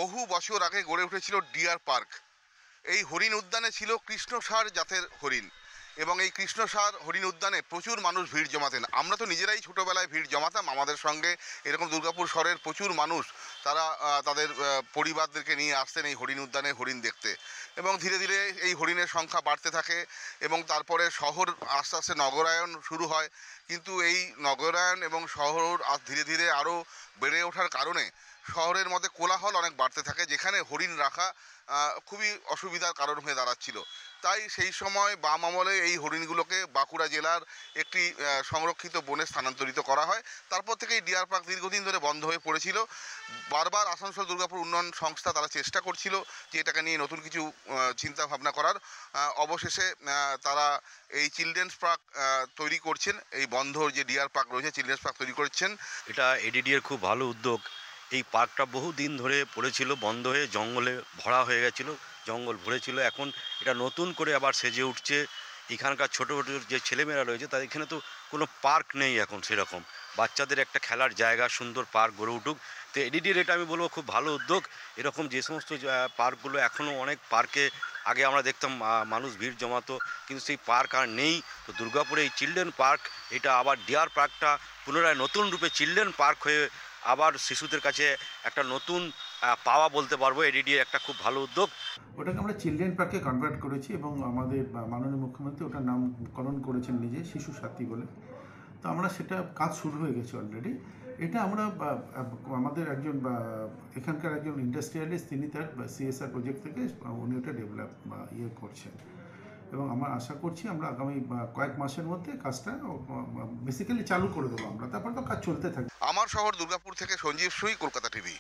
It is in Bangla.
বহু বছর আগে গড়ে উঠেছিল ডিয়ার পার্ক। এই হরিণ উদ্যানে ছিল কৃষ্ণসার জাতের হরিণ, এবং এই কৃষ্ণসার হরিণ উদ্যানে প্রচুর মানুষ ভিড় জমাতেন। আমরা তো নিজেরাই ছোটোবেলায় ভিড় জমাতাম, আমাদের সঙ্গে এরকম দুর্গাপুর শহরের প্রচুর মানুষ তারা তাদের পরিবারদেরকে নিয়ে আসতেন এই হরিণ উদ্যানে হরিণ দেখতে। এবং ধীরে ধীরে এই হরিণের সংখ্যা বাড়তে থাকে এবং তারপরে শহর আস্তে আস্তে নগরায়ন শুরু হয়। কিন্তু এই নগরায়ন এবং শহর ধীরে ধীরে আরও বেড়ে ওঠার কারণে শহরের মধ্যে কোলাহল অনেক বাড়তে থাকে, যেখানে হরিণ রাখা খুবই অসুবিধার কারণ হয়ে দাঁড়াচ্ছিল। তাই সেই সময় বাম আমলে এই হরিণগুলোকে বাঁকুড়া জেলার একটি সংরক্ষিত বনে স্থানান্তরিত করা হয়। তারপর থেকে এই ডিয়ার পার্ক দীর্ঘদিন ধরে বন্ধ হয়ে পড়েছিল। বারবার আসানসোল দুর্গাপুর উন্নয়ন সংস্থা তারা চেষ্টা করছিল যে এটাকে নিয়ে নতুন কিছু চিন্তা ভাবনা করার। অবশেষে তারা এই চিলড্রেন্স পার্ক তৈরি করছেন। এই বন্ধ যে ডিয়ার পার্ক রয়েছে চিলড্রেন্স পার্ক তৈরি করছেন। এটা এডিডিএর খুব ভালো উদ্যোগ। এই পার্কটা বহু দিন ধরে পড়েছিল বন্ধ হয়ে, জঙ্গলে ভরা হয়ে গেছিলো, জঙ্গল ভরেছিল। এখন এটা নতুন করে আবার সেজে উঠছে। এখানকার ছোটো ছোটো যে ছেলেমেয়েরা রয়েছে তাদের এখানে তো কোনো পার্ক নেই এখন সেরকম, বাচ্চাদের একটা খেলার জায়গা সুন্দর পার্ক গড়ে উঠুক। তো এডিডির এটা আমি বলবো খুব ভালো উদ্যোগ। এরকম যে সমস্ত পার্কগুলো এখনও অনেক পার্কে আগে আমরা দেখতাম মানুষ ভিড় জমাতো, কিন্তু সেই পার্ক আর নেই। তো দুর্গাপুরে এই চিলড্রেন পার্ক, এটা আবার ডিয়ার পার্কটা পুনরায় নতুন রূপে চিলড্রেন পার্ক হয়ে আবার শিশুদের কাছে একটা নতুন পাওয়া বলতে পারবো। এডিডির একটা খুব ভালো উদ্যোগ। ওটাকে আমরা চিলড্রেন পার্কে কনভার্ট করেছি এবং আমাদের মাননীয় মুখ্যমন্ত্রী ওটার নামকরণ করেছেন নিজে, শিশু সাথী বলে। তো আমরা সেটা কাজ শুরু হয়ে গেছে অলরেডি। এটা আমরা আমাদের একজন এখানকার একজন ইন্ডাস্ট্রিয়ালিস্ট, তিনি তার সিএসআর প্রজেক্ট থেকে উনি ওটা ডেভেলপ করছেন, এবং আমরা আশা করছি আমরা আগামী কয়েক মাসের মধ্যে কাজটা বেসিক্যালি চালু করে দেবো আমরা। তারপর তো কাজ চলতে থাকবে। আমার শহর দুর্গাপুর থেকে সঞ্জীব সুই, কলকাতা টিভি।